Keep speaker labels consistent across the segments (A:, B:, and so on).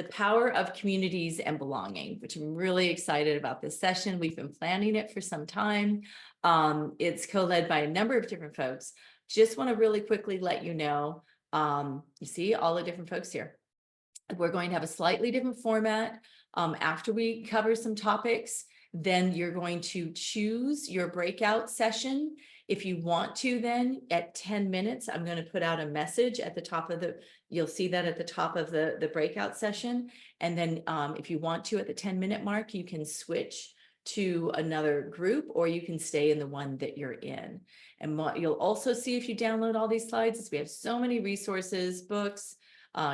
A: the power of communities and belonging, which I'm really excited about this session. We've been planning it for some time. It's co-led by a number of different folks. Just want to really quickly let you know, you see all the different folks here. We're going to have a slightly different format. After we cover some topics, then you're going to choose your breakout session. If you want to, then at 10 minutes, I'm going to put out a message at the top of you'll see that at the top of the breakout session. And then if you want to, at the 10-minute mark, you can switch to another group, or you can stay in the one that you're in. And what you'll also see if you download all these slides is we have so many resources, books,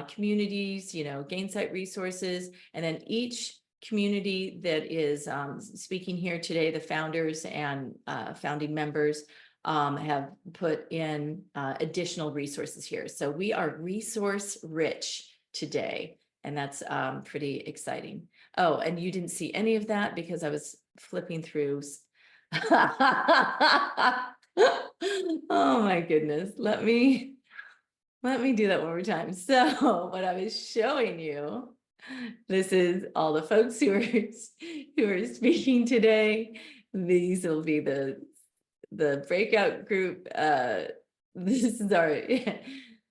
A: communities, Gainsight resources, and then each community that is speaking here today, the founders and founding members have put in additional resources here. So we are resource rich today, and that's pretty exciting. Oh, and you didn't see any of that because I was flipping through. Oh my goodness. Let me do that one more time. So what I was showing you, this is all the folks who are speaking today. These will be the breakout group. This is our,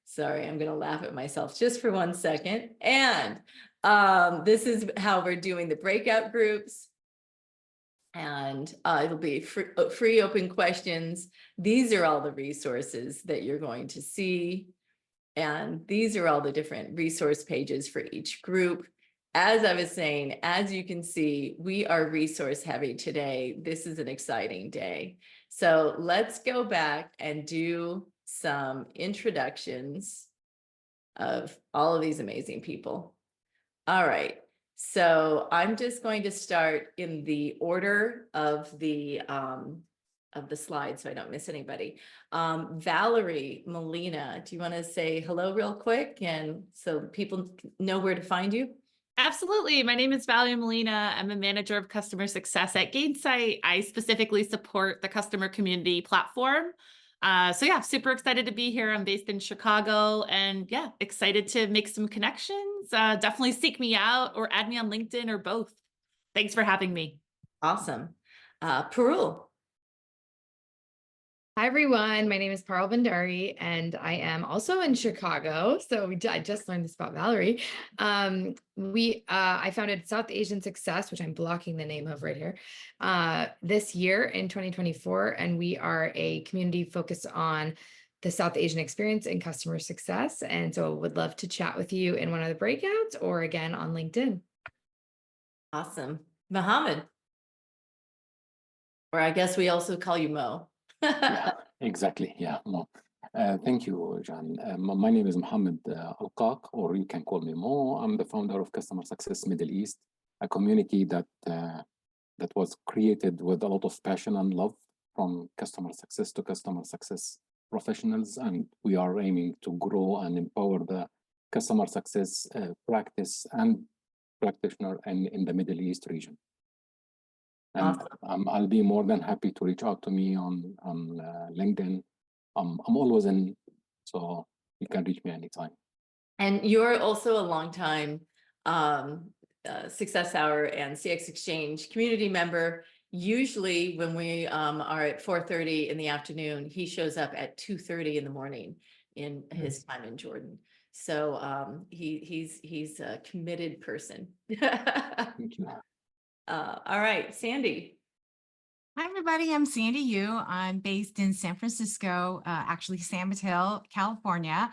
A: sorry, I'm going to laugh at myself just for 1 second. And this is how we're doing the breakout groups. And it'll be free open questions. These are all the resources that you're going to see. And these are all the different resource pages for each group. As I was saying, as you can see, we are resource heavy today. This is an exciting day. So let's go back and do some introductions of all of these amazing people. All right. So I'm just going to start in the order of the slides so I don't miss anybody. Valerie, Molina, do you want to say hello real quick and so people know where to find you?
B: Absolutely. My name is Valerie Molina. I'm a manager of customer success at Gainsight. I specifically support the customer community platform. So yeah, super excited to be here. I'm based in Chicago and yeah, excited to make some connections. Definitely seek me out or add me on LinkedIn or both. Thanks for having me.
A: Awesome. Parul.
C: Hi, everyone. My name is Parul Bhandari, and I am also in Chicago. So I just learned this about Valerie. I founded South Asian Success, which I'm blocking the name of right here, this year in 2024. And we are a community focused on the South Asian experience and customer success. And so would love to chat with you in one of the breakouts or again on LinkedIn.
A: Awesome. Mohammed. Or I guess we also call you Mo.
D: Yeah, exactly. Yeah, Mo. Thank you, John. My name is Mohammed Alqaq, or you can call me Mo. I'm the founder of Customer Success Middle East, a community that was created with a lot of passion and love from customer success to customer success professionals, and we are aiming to grow and empower the customer success practice and practitioner in the Middle East region. And I'll be more than happy to reach out to me on LinkedIn. I'm always in, so you can reach me anytime.
A: And you're also a longtime SuccessHour and CxXchange community member. Usually when we are at 4:30 in the afternoon, he shows up at 2:30 in the morning in his time in Jordan. So he's a committed person.
D: Thank you.
A: All right, Sandy.
E: Hi, everybody. I'm Sandy Yu. I'm based in San Francisco, actually San Mateo, California.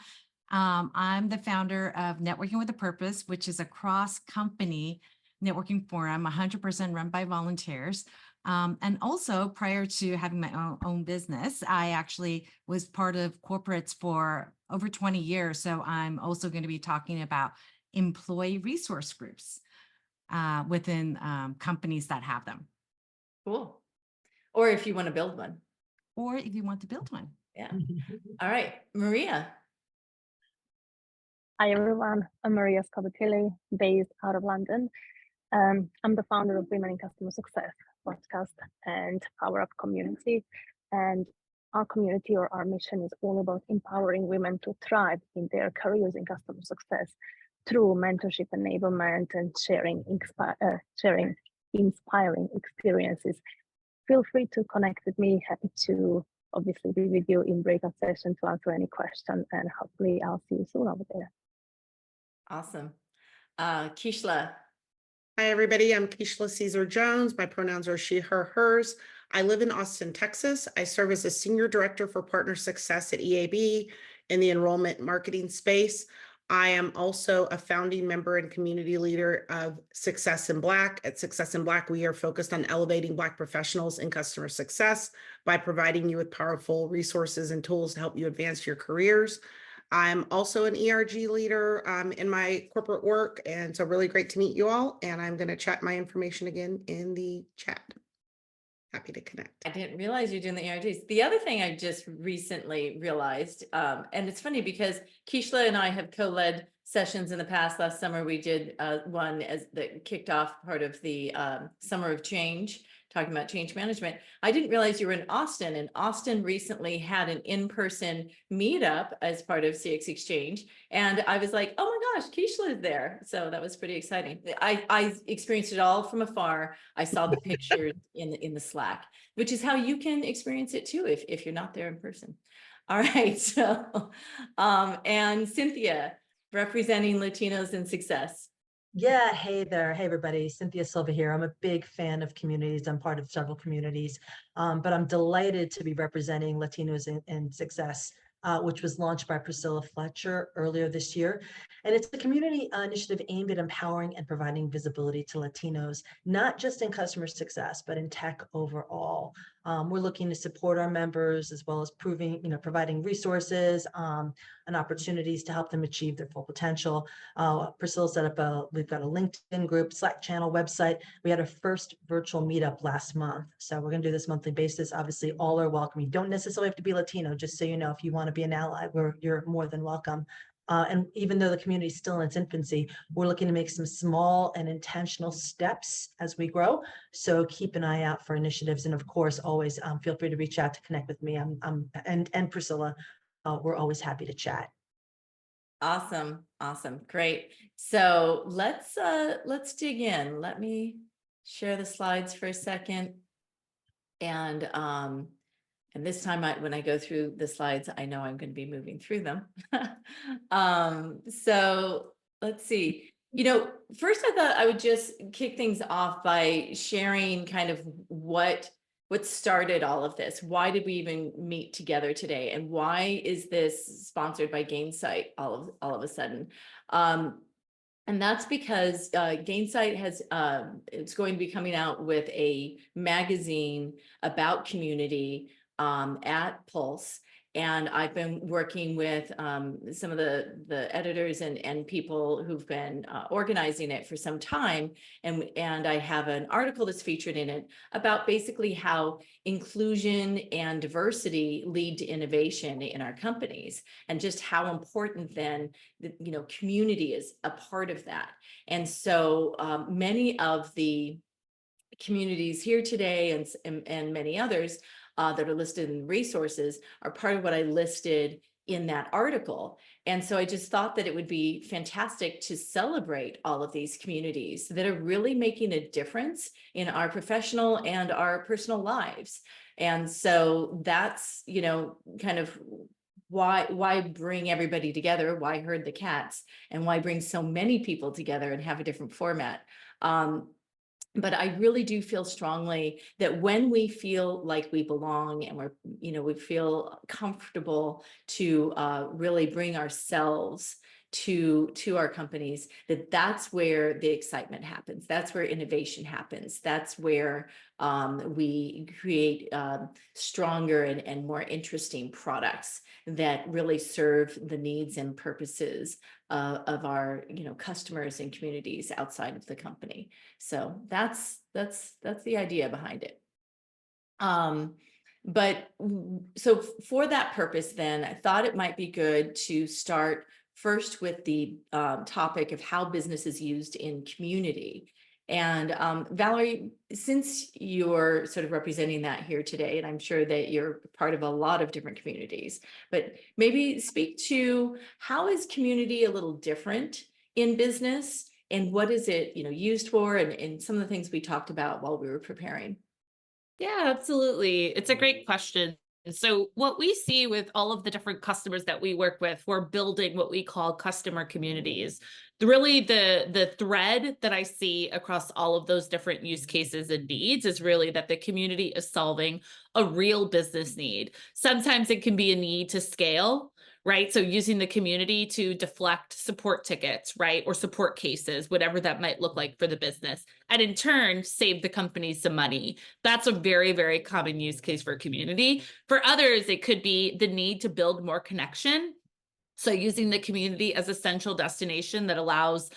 E: I'm the founder of Networking with a Purpose, which is a cross-company networking forum, 100% run by volunteers. And also, prior to having my own business, I actually was part of corporates for over 20 years. So I'm also going to be talking about employee resource groups within companies that have them.
A: Cool. Or if you want to build one.
E: Or if you want to build one.
A: Yeah. All right, Marija.
F: Hi, everyone. I'm Marija Skobe-Pilley, based out of London. I'm the founder of Women in Customer Success podcast and Power Up Community. And our community or our mission is all about empowering women to thrive in their careers in customer success through mentorship enablement and sharing inspiring experiences. Feel free to connect with me. Happy to obviously be with you in breakout session to answer any question, and hopefully I'll see you soon over there.
A: Awesome. Keishla.
G: Hi, everybody. I'm Keishla Caesar Jones. My pronouns are she, her, hers. I live in Austin, Texas. I serve as a senior director for partner success at EAB in the enrollment marketing space. I am also a founding member and community leader of Success in Black. At Success in Black, we are focused on elevating Black professionals in customer success by providing you with powerful resources and tools to help you advance your careers. I'm also an ERG leader in my corporate work, and so really great to meet you all. And I'm going to chat my information again in the chat. Happy to connect.
A: I didn't realize you're doing the ERGs. The other thing I just recently realized, and it's funny because Keishla and I have co-led sessions in the past. Last summer, we did one as that kicked off part of the Summer of Change, talking about change management. I didn't realize you were in Austin, and Austin recently had an in-person meetup as part of CxXchange. And I was like, oh my gosh, Keishla is there. So that was pretty exciting. I experienced it all from afar. I saw the pictures in the Slack, which is how you can experience it too if you're not there in person. All right. So, and Cinthia, representing Latinos in Success.
H: Yeah, hey there. Hey, everybody. Cinthia Silva here. I'm a big fan of communities. I'm part of several communities, but I'm delighted to be representing Latinos in Success, which was launched by Priscila Fletcher earlier this year. And it's a community initiative aimed at empowering and providing visibility to Latinos, not just in customer success, but in tech overall. We're looking to support our members as well as providing resources and opportunities to help them achieve their full potential. Priscilla set up we've got a LinkedIn group, Slack channel, website. We had our first virtual meetup last month. So we're gonna do this monthly basis. Obviously, all are welcome. You don't necessarily have to be Latino, just so you know, if you wanna be an ally, you're more than welcome. And even though the community is still in its infancy, we're looking to make some small and intentional steps as we grow. So keep an eye out for initiatives. And of course, always feel free to reach out to connect with me. And Priscilla, we're always happy to chat.
A: Awesome. Awesome. Great. So let's dig in. Let me share the slides for a second. And this time when I go through the slides, I know I'm going to be moving through them. So let's see. First I thought I would just kick things off by sharing kind of what started all of this. Why did we even meet together today? And why is this sponsored by Gainsight all of a sudden? And that's because Gainsight it's going to be coming out with a magazine about community at Pulse. And I've been working with some of the editors and people who've been organizing it for some time. And I have an article that's featured in it about basically how inclusion and diversity lead to innovation in our companies, and just how important then, community is a part of that. And so many of the communities here today and many others that are listed in resources are part of what I listed in that article. And so I just thought that it would be fantastic to celebrate all of these communities that are really making a difference in our professional and our personal lives. And so that's, kind of why bring everybody together, why herd the cats, and why bring so many people together and have a different format. But I really do feel strongly that when we feel like we belong and we feel comfortable to really bring ourselves to our companies, that's where the excitement happens. That's where innovation happens. That's where we create stronger and more interesting products that really serve the needs and purposes of our customers and communities outside of the company. So that's the idea behind it. But so for that purpose, then I thought it might be good to start first with the topic of how business is used in community. And Valerie, since you're sort of representing that here today, and I'm sure that you're part of a lot of different communities, but maybe speak to how is community a little different in business? And what is it, used for? And some of the things we talked about while we were preparing.
B: Yeah, absolutely. It's a great question. So what we see with all of the different customers that we work with, we're building what we call customer communities. Really, the thread that I see across all of those different use cases and needs is really that the community is solving a real business need. Sometimes it can be a need to scale, right? So using the community to deflect support tickets, right? Or support cases, whatever that might look like for the business. And in turn, save the company some money. That's a very, very common use case for community. For others, it could be the need to build more connection. So using the community as a central destination that allows,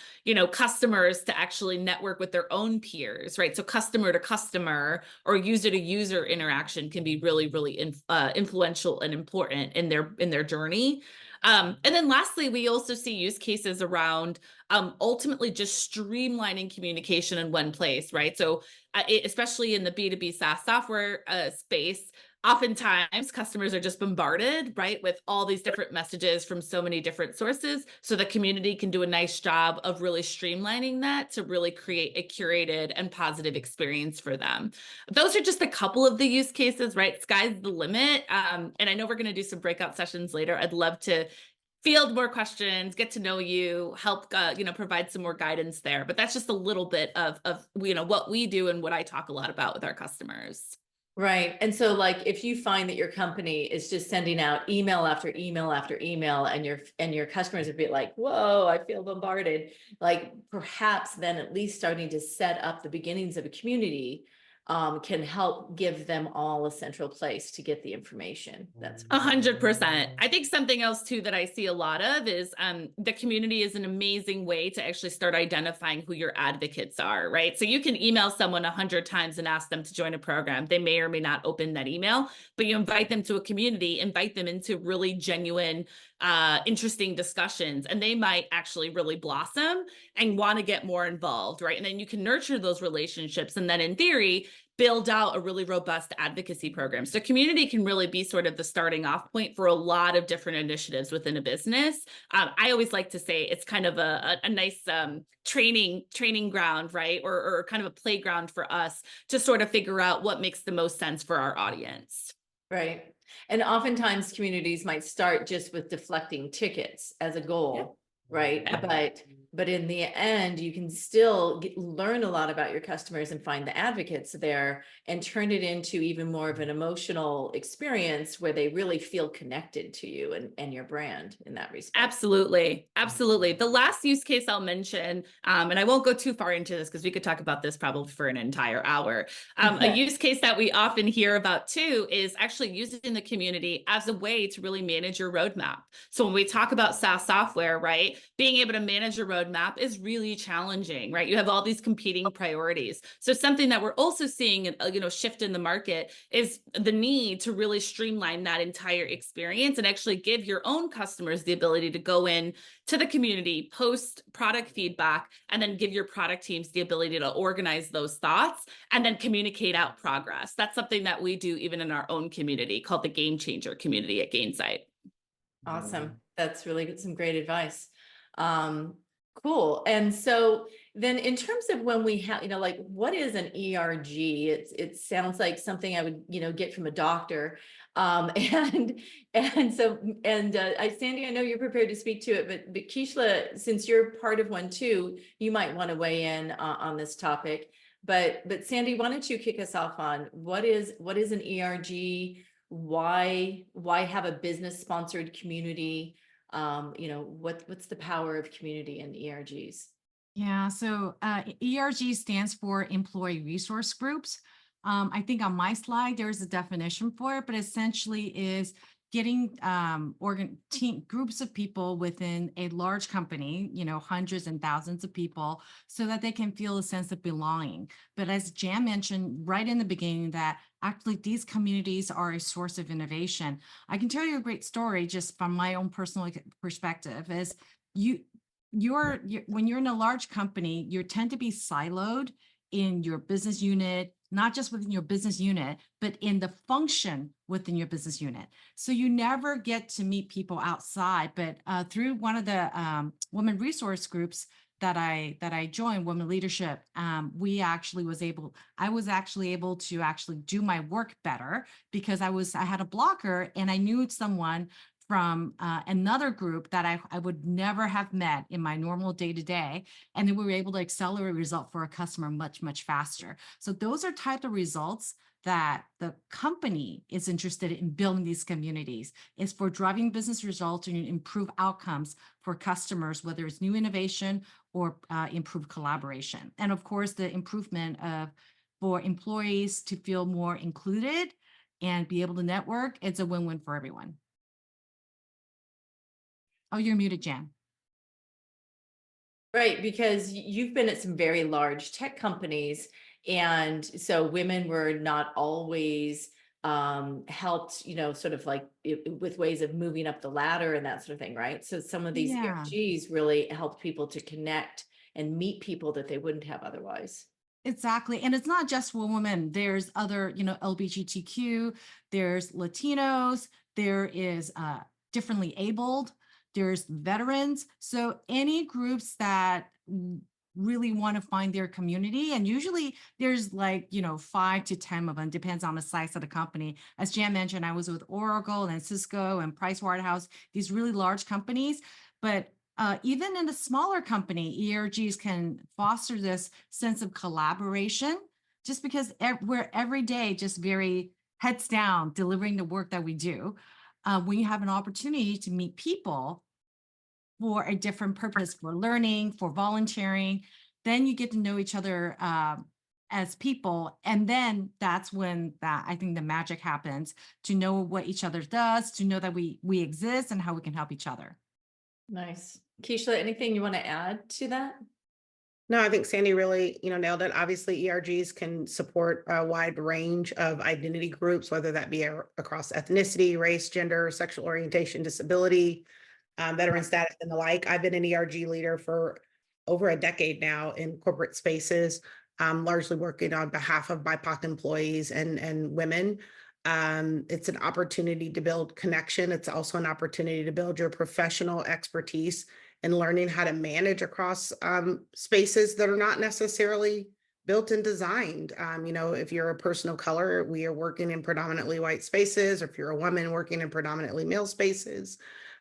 B: customers to actually network with their own peers, right? So customer to customer or user to user interaction can be really, really influential and important in their journey. And then lastly, we also see use cases around ultimately just streamlining communication in one place, right? So especially in the B2B SaaS software space, oftentimes customers are just bombarded, right, with all these different messages from so many different sources. So the community can do a nice job of really streamlining that to really create a curated and positive experience for them. Those are just a couple of the use cases, right? Sky's the limit. And I know we're going to do some breakout sessions later. I'd love to field more questions, get to know you, help, provide some more guidance there. But that's just a little bit of what we do and what I talk a lot about with our customers.
A: Right. And so like, if you find that your company is just sending out email after email after email and your customers would be like, whoa, I feel bombarded, like perhaps then at least starting to set up the beginnings of a community can help give them all a central place to get the information. That's
B: 100%. I think something else too that I see a lot of is the community is an amazing way to actually start identifying who your advocates are, right? So you can email someone 100 times and ask them to join a program. They may or may not open that email, but you invite them to a community, invite them into really genuine, interesting discussions, and they might actually really blossom and want to get more involved, right? And then you can nurture those relationships. And then in theory, build out a really robust advocacy program. So community can really be sort of the starting off point for a lot of different initiatives within a business. I always like to say it's kind of a nice training ground, right? Or kind of a playground for us to sort of figure out what makes the most sense for our audience.
A: right. And oftentimes communities might start just with deflecting tickets as a goal, right? But in the end, you can still learn a lot about your customers and find the advocates there and turn it into even more of an emotional experience where they really feel connected to you and your brand in that respect.
B: Absolutely. Absolutely. The last use case I'll mention, and I won't go too far into this because we could talk about this probably for an entire hour. A use case that we often hear about too is actually using the community as a way to really manage your roadmap. So when we talk about SaaS software, right, being able to manage your roadmap is really challenging, right? You have all these competing priorities. So something that we're also seeing, shift in the market is the need to really streamline that entire experience and actually give your own customers the ability to go in to the community, post product feedback, and then give your product teams the ability to organize those thoughts and then communicate out progress. That's something that we do even in our own community called the Game Changer community at Gainsight.
A: Awesome. That's really good. Some great advice. Cool. And so then in terms of when we have, like what is an ERG? It sounds like something I would, get from a doctor. Sandy, I know you're prepared to speak to it, but Keishla, since you're part of one too, you might want to weigh in on this topic. But Sandy, why don't you kick us off on what is an ERG? Why have a business sponsored community? What's the power of community and ERGs?
E: Yeah, so ERG stands for Employee Resource Groups. I think on my slide, there's a definition for it, but essentially is getting groups of people within a large company, hundreds and thousands of people, so that they can feel a sense of belonging. But as Jan mentioned right in the beginning, that actually these communities are a source of innovation. I can tell you a great story just from my own personal perspective is when you're in a large company, you tend to be siloed in your business unit, not just within your business unit, but in the function within your business unit. So you never get to meet people outside, but through one of the women resource groups that I joined, Women Leadership, I was actually able to actually do my work better because I had a blocker and I knew someone from another group that I would never have met in my normal day-to-day. And then we were able to accelerate result for a customer much, much faster. So those are type of results that the company is interested in building these communities, is for driving business results and improve outcomes for customers, whether it's new innovation or improved collaboration. And of course, the improvement for employees to feel more included and be able to network, it's a win-win for everyone. Oh, you're muted, Jan.
A: Right, because you've been at some very large tech companies, and so women were not always helped, sort of like with ways of moving up the ladder and that sort of thing, right? So some of these
E: Yeah.
A: ERGs really helped people to connect and meet people that they wouldn't have otherwise.
E: Exactly. And it's not just for women. There's other, LGBTQ, there's Latinos, there is differently abled, there's veterans. So any groups that really want to find their community, and usually there's 5 to 10 of them, depends on the size of the company. As Jan mentioned, I was with Oracle and Cisco and Pricewaterhouse, these really large companies, but even in a smaller company, ERGs can foster this sense of collaboration just because we're every day just very heads down delivering the work that we do. When you have an opportunity to meet people for a different purpose, for learning, for volunteering, then you get to know each other as people. And then that's when I think the magic happens, to know what each other does, to know that we exist and how we can help each other.
A: Nice. Keishla, anything you want to add to that?
G: No, I think Sandy really, nailed it. Obviously, ERGs can support a wide range of identity groups, whether that be across ethnicity, race, gender, sexual orientation, disability, veteran status, and the like. I've been an ERG leader for over a decade now in corporate spaces, largely working on behalf of BIPOC employees and women. It's an opportunity to build connection. It's also an opportunity to build your professional expertise and learning how to manage across spaces that are not necessarily built and designed. If you're a person of color, we are working in predominantly white spaces, or if you're a woman working in predominantly male spaces,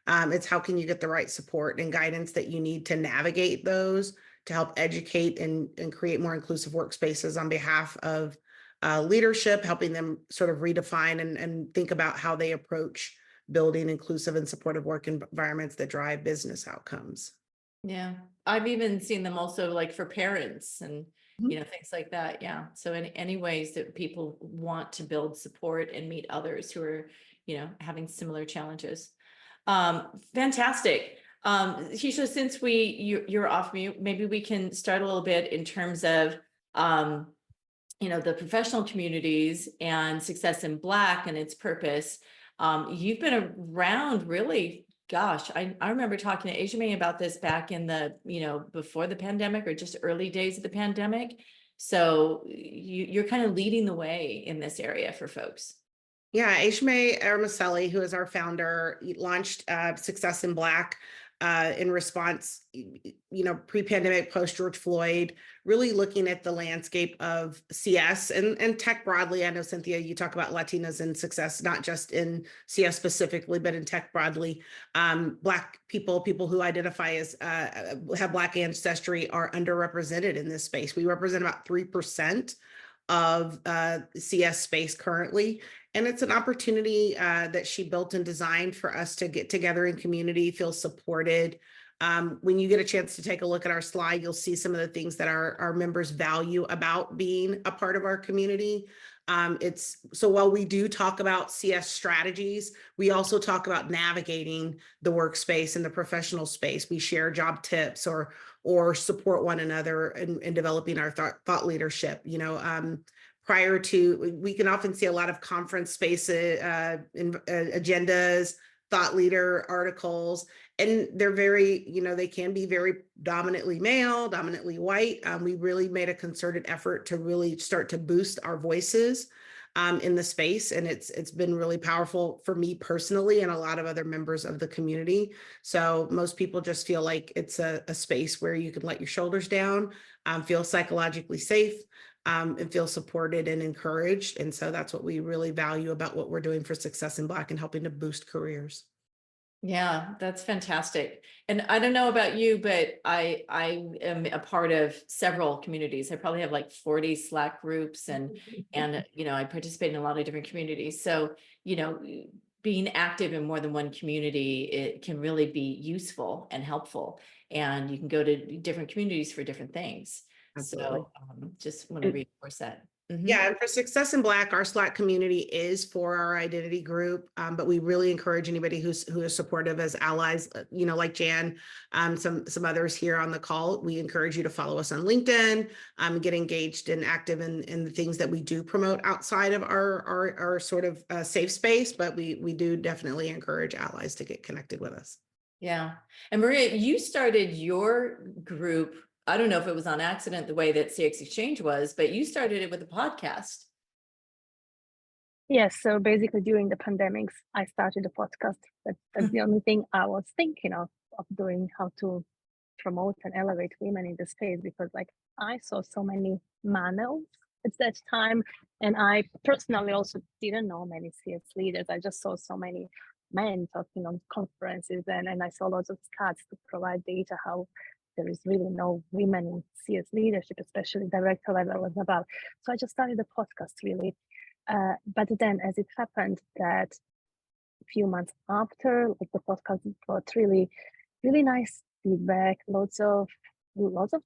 G: it's how can you get the right support and guidance that you need to navigate those, to help educate and create more inclusive workspaces on behalf of leadership, helping them sort of redefine and think about how they approach building inclusive and supportive work environments that drive business outcomes.
A: Yeah, I've even seen them also like for parents and things like that. Yeah. So in any ways that people want to build support and meet others who are, having similar challenges. Fantastic. Keishla, since you're off mute, maybe we can start a little bit in terms of the professional communities and Success in Black and its purpose. You've been around really, gosh, I remember talking to Asia May about this back in the, before the pandemic or just early days of the pandemic. So you're kind of leading the way in this area for folks.
G: Yeah, Asia May Armaselli, who is our founder, launched Success in Black in response, pre-pandemic, post-George Floyd, really looking at the landscape of CS and tech broadly. I know, Cinthia, you talk about Latinas in success, not just in CS specifically, but in tech broadly. Black people who identify as, have Black ancestry are underrepresented in this space. We represent about 3% of CS space currently. And it's an opportunity that she built and designed for us to get together in community, feel supported. When you get a chance to take a look at our slide, you'll see some of the things that our members value about being a part of our community. So while we do talk about CS strategies, we also talk about navigating the workspace and the professional space. We share job tips or support one another in developing our thought leadership. Prior to, we can often see a lot of conference spaces, agendas, thought leader articles, and they're very, they can be very dominantly male, dominantly white. We really made a concerted effort to really start to boost our voices in the space. And it's been really powerful for me personally and a lot of other members of the community. So most people just feel like it's a space where you can let your shoulders down, feel psychologically safe, and feel supported and encouraged. And so that's what we really value about what we're doing for Success in Black and helping to boost careers.
A: Yeah, that's fantastic. And I don't know about you, but I am a part of several communities. I probably have like 40 Slack groups and I participate in a lot of different communities. So, being active in more than one community, it can really be useful and helpful. And you can go to different communities for different things.
G: Absolutely.
A: So just want to reinforce that.
G: Yeah, and for Success in Black, our Slack community is for our identity group, but we really encourage anybody who is supportive as allies, like Jan, some others here on the call. We encourage you to follow us on LinkedIn, get engaged and active in the things that we do promote outside of our sort of safe space, but we do definitely encourage allies to get connected with us.
A: Yeah. And Marija, you started your group, I don't know if it was on accident the way that CxXchange was, but you started it with a podcast.
F: Yes, so basically during the pandemics, I started a podcast. That's the only thing I was thinking of doing, how to promote and elevate women in the space, because like I saw so many males at that time, and I personally also didn't know many CS leaders. I just saw so many men talking on conferences, and I saw lots of stats to provide data how there is really no women in CS leadership, especially director level and above. So I just started a podcast really. But then as it happened that a few months after, like the podcast got really, really nice feedback, lots of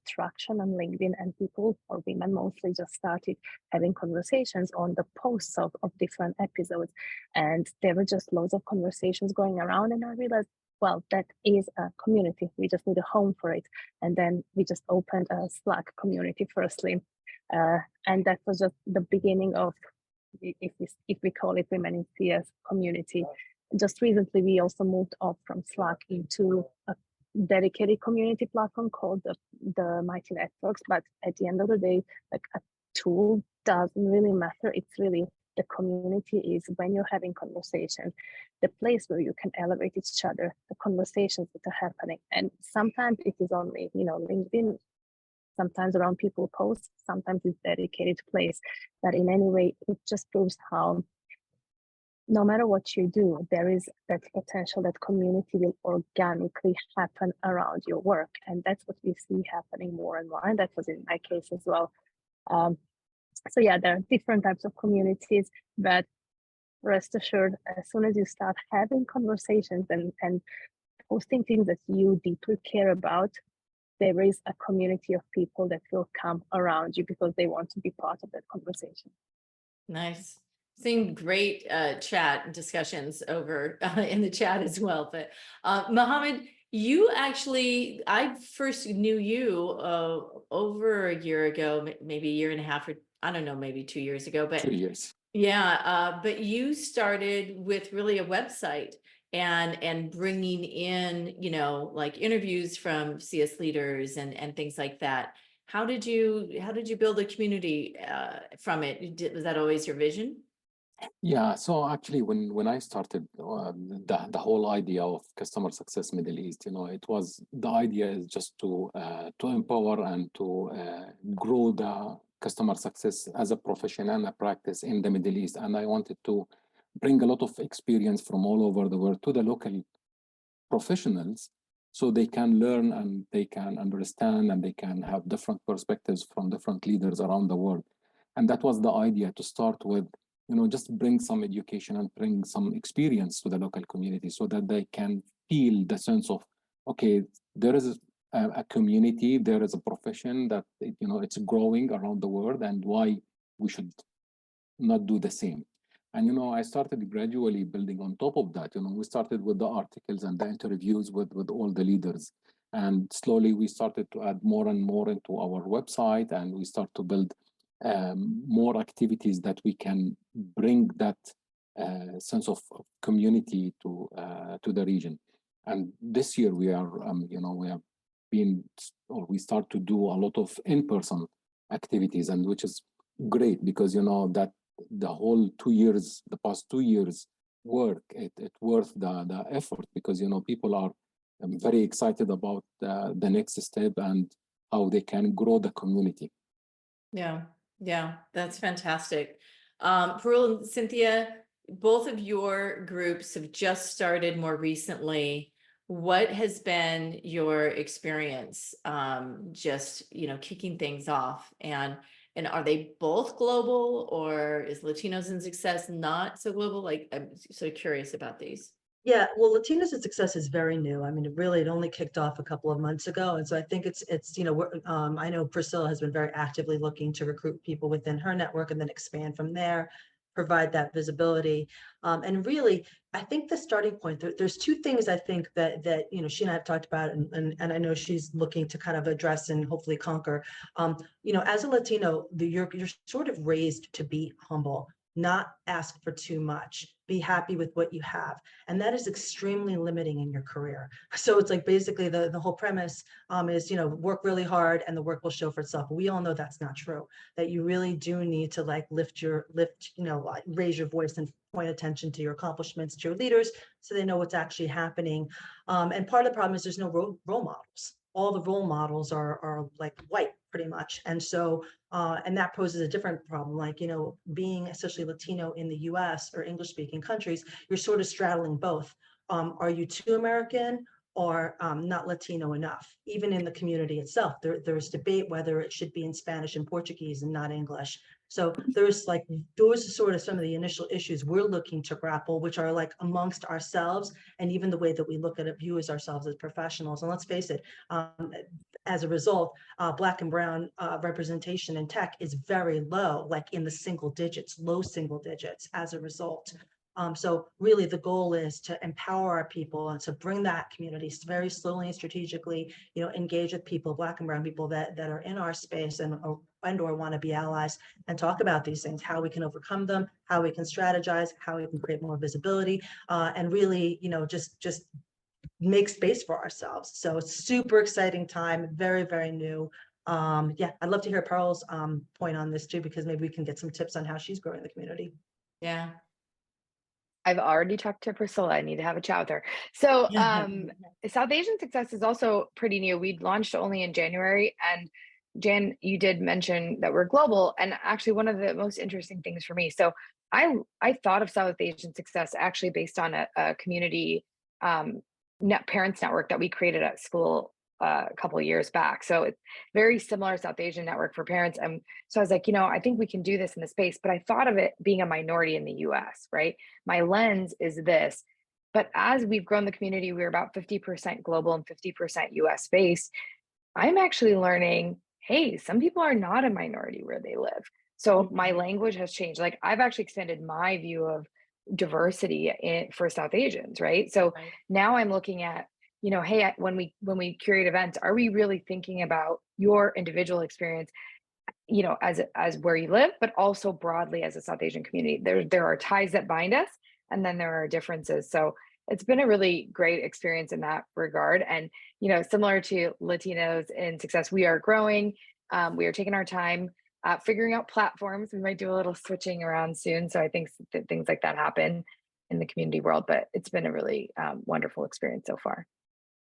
F: traction on LinkedIn, and people, or women mostly, just started having conversations on the posts of different episodes. And there were just loads of conversations going around, and I realized, well, that is a community. We just need a home for it. And then we just opened a Slack community firstly. And that was just the beginning of, if we call it Women in CS community. Just recently, we also moved off from Slack into a dedicated community platform called the Mighty Networks. But at the end of the day, like a tool doesn't really matter. It's really the community is when you're having conversations, the place where you can elevate each other, the conversations that are happening. And sometimes it is only, LinkedIn, sometimes around people posts, sometimes it's dedicated place. But in any way, it just proves how no matter what you do, there is that potential that community will organically happen around your work. And that's what we see happening more and more. And that was in my case as well. So yeah, there are different types of communities, but rest assured, as soon as you start having conversations and posting things that you deeply care about, there is a community of people that will come around you because they want to be part of that conversation.
A: Nice. Seeing great chat discussions over in the chat as well. But Mohammed, you actually, I first knew you over a year ago, maybe a year and a half, or I don't know, maybe 2 years ago. But
D: 2 years.
A: Yeah, but you started with really a website and bringing in, like interviews from CS leaders and things like that. How did you build a community from it? Was that always your vision?
D: Yeah, so actually when I started the whole idea of customer success Middle East, it was, the idea is just to empower and to grow the customer success as a profession and a practice in the Middle East. And I wanted to bring a lot of experience from all over the world to the local professionals, so they can learn and they can understand and they can have different perspectives from different leaders around the world. And that was the idea, to start with, just bring some education and bring some experience to the local community so that they can feel the sense of, okay, there is a community, there is a profession that, it's growing around the world, and why we should not do the same. And, I started gradually building on top of that. We started with the articles and the interviews with all the leaders. And slowly we started to add more and more into our website, and we start to build more activities that we can bring that sense of community to the region. And this year we are, we have been, or we start to do a lot of in-person activities, and which is great because that the whole 2 years, the past 2 years work, it worth the effort, because people are very excited about the next step and how they can grow the community.
A: Yeah, that's fantastic. Parul and Cinthia, both of your groups have just started more recently. What has been your experience just kicking things off, and are they both global, or is Latinos in Success not so global? Like, I'm so curious about these.
H: Yeah, well, Latinos in Success is very new. I mean, it only kicked off a couple of months ago. And so I think it's I know Priscila has been very actively looking to recruit people within her network and then expand from there, provide that visibility. And really, I think the starting point, there's two things I think that she and I have talked about, and I know she's looking to kind of address and hopefully conquer. As a Latino, you're sort of raised to be humble, not ask for too much, be happy with what you have. And that is extremely limiting in your career. So it's like basically the whole premise is, work really hard and the work will show for itself. But we all know that's not true, that you really do need to raise your voice and point attention to your accomplishments, to your leaders, so they know what's actually happening. And part of the problem is there's no role models. All the role models are like white, pretty much. And so, and that poses a different problem, like, being especially Latino in the US or English speaking countries, you're sort of straddling both. Are you too American or not Latino enough? Even in the community itself, there's debate whether it should be in Spanish and Portuguese and not English. So those are sort of some of the initial issues we're looking to grapple, which are like amongst ourselves, and even the way that we look at it, view as ourselves as professionals. And let's face it, as a result, Black and brown representation in tech is very low, like in the single digits, low single digits as a result. So really the goal is to empower our people and to bring that community very slowly and strategically, engage with people, Black and brown people that are in our space and or want to be allies, and talk about these things, how we can overcome them, how we can strategize, how we can create more visibility, and really, just make space for ourselves. So it's super exciting time, very, very new. Yeah, I'd love to hear Parul's point on this too, because maybe we can get some tips on how she's growing the community.
A: Yeah.
C: I've already talked to Priscila. I need to have a chat with her. So South Asian Success is also pretty new. We launched only in January. And Jan, you did mention that we're global. And actually one of the most interesting things for me, so I thought of South Asian Success actually based on a community parents network that we created at school a couple of years back. So it's very similar South Asian network for parents. And so I was like, I think we can do this in the space, but I thought of it being a minority in the US, right? My lens is this, but as we've grown the community, we're about 50% global and 50% US based. I'm actually learning, hey, some people are not a minority where they live. So my language has changed. Like I've actually extended my view of diversity for South Asians, right? So now I'm looking at, hey, when we curate events, are we really thinking about your individual experience, as where you live, but also broadly as a South Asian community? There are ties that bind us, and then there are differences. So it's been a really great experience in that regard. And, similar to Latinos in Success, we are growing. We are taking our time figuring out platforms. We might do a little switching around soon. So I think that things like that happen in the community world, but it's been a really wonderful experience so far.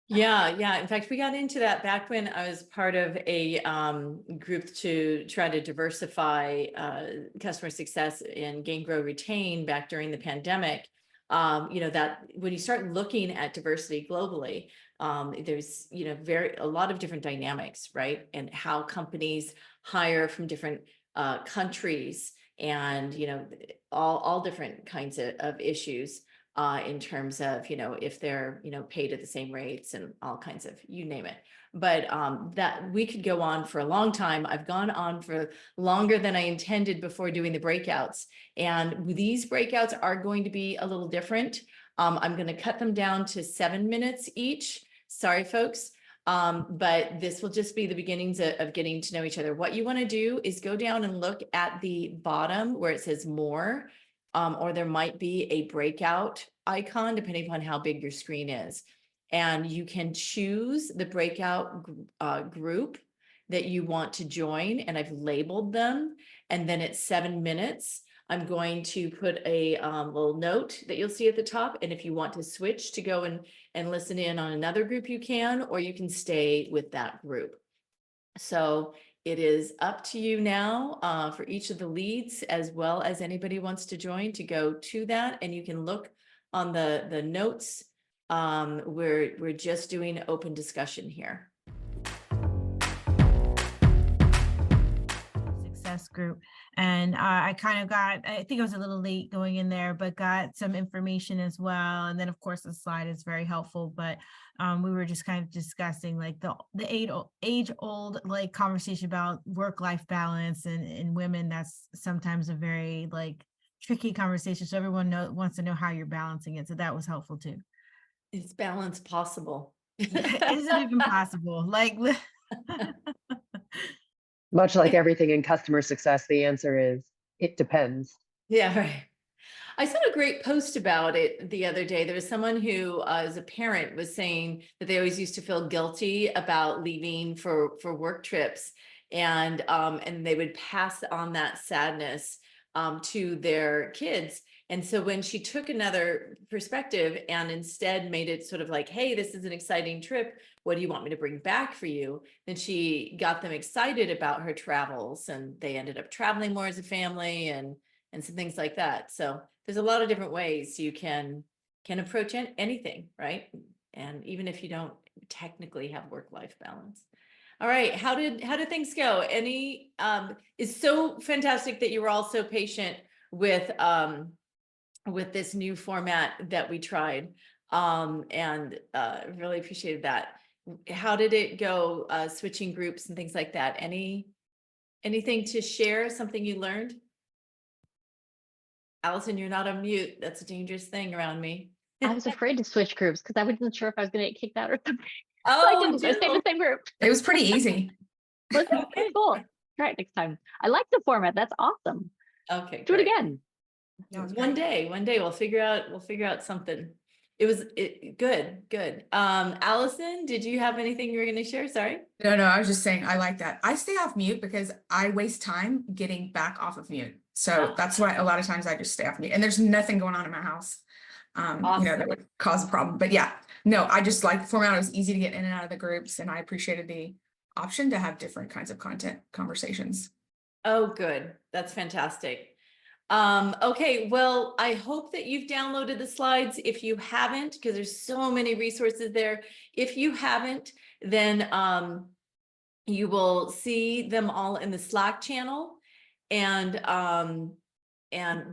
A: Yeah. In fact, we got into that back when I was part of a group to try to diversify customer success and gain, grow, retain back during the pandemic. That when you start looking at diversity globally, there's, a lot of different dynamics, right? And how companies hire from different countries and, all different kinds of issues. In terms of, if they're, paid at the same rates and all kinds of, you name it. But that we could go on for a long time. I've gone on for longer than I intended before doing the breakouts. And these breakouts are going to be a little different. I'm going to cut them down to 7 minutes each. Sorry, folks. But this will just be the beginnings of getting to know each other. What you want to do is go down and look at the bottom where it says more. or there might be a breakout icon, depending upon how big your screen is. And you can choose the breakout group that you want to join, and I've labeled them. And then at 7 minutes, I'm going to put a little note that you'll see at the top. And if you want to switch to go and listen in on another group, you can, or you can stay with that group. So it is up to you now for each of the leads, as well as anybody wants to join, to go to that. And you can look on the notes. We're just doing open discussion here.
I: Success group. And I kind of got, I think I was a little late going in there, but got some information as well. And then of course the slide is very helpful, but we were just kind of discussing like the age old like conversation about work-life balance, and in women, that's sometimes a very like tricky conversation. So everyone wants to know how you're balancing it. So that was helpful too.
A: Is balance possible?
I: Is it even possible? Like,
J: Much like everything in customer success, the answer is, it depends.
A: Yeah, right. I saw a great post about it the other day. There was someone who, as a parent, was saying that they always used to feel guilty about leaving for work trips, and they would pass on that sadness to their kids. And so when she took another perspective and instead made it sort of like, hey, this is an exciting trip, what do you want me to bring back for you? Then she got them excited about her travels, and they ended up traveling more as a family and some things like that. So there's a lot of different ways you can approach anything, right? And even if you don't technically have work-life balance. All right, how did things go? It's so fantastic that you were all so patient with this new format that we tried, and really appreciated that. How did it go, switching groups and things like that? Anything to share, something you learned? Allison, you're not on mute. That's a dangerous thing around me.
K: I was afraid to switch groups because I wasn't sure if I was going to get kicked out or something.
A: Oh,
K: So I didn't stay in the same group.
L: It was pretty easy.
K: Was it? Okay, cool. All right, next time. I like the format. That's awesome.
A: Okay,
K: Do
A: great.
K: it again.
A: One day we'll figure out something. It was good. Allison, did you have anything you were going to share? Sorry.
L: No, I was just saying I like that. I stay off mute because I waste time getting back off of mute. So that's why a lot of times I just stay off mute, and there's nothing going on in my house,
A: Awesome.
L: that would cause a problem. But yeah, no, I just like the format. It was easy to get in and out of the groups, and I appreciated the option to have different kinds of content conversations.
A: Oh, good. That's fantastic. Okay, well, I hope that you've downloaded the slides. If you haven't, because there's so many resources there. If you haven't, then you will see them all in the Slack channel. And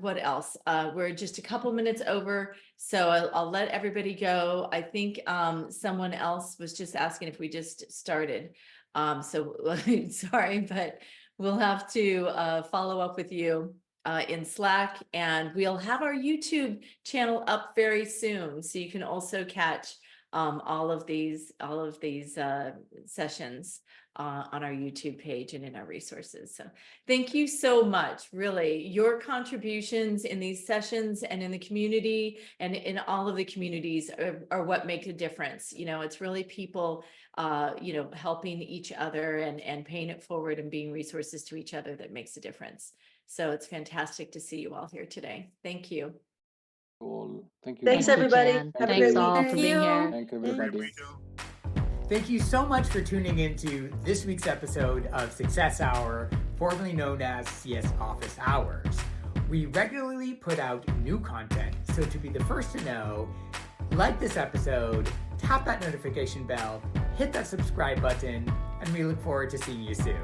A: what else? We're just a couple minutes over, so I'll let everybody go. I think someone else was just asking if we just started. So sorry, but we'll have to follow up with you in Slack, and we'll have our YouTube channel up very soon, so you can also catch all of these sessions on our YouTube page and in our resources. So thank you so much. Really, your contributions in these sessions and in the community and in all of the communities are what make a difference. It's really people helping each other and paying it forward and being resources to each other that makes a difference. So it's fantastic to see you all here today. Thank you.
D: Cool. Thank you.
H: Thanks,
K: Thank you,
H: everybody.
K: Jan.
H: Have a
K: Thanks
H: great
K: all
H: week.
K: for being here.
D: Thank you, everybody.
M: Thank you so much for tuning into this week's episode of Success Hour, formerly known as CS Office Hours. We regularly put out new content, so to be the first to know, like this episode, tap that notification bell, hit that subscribe button, and we look forward to seeing you soon.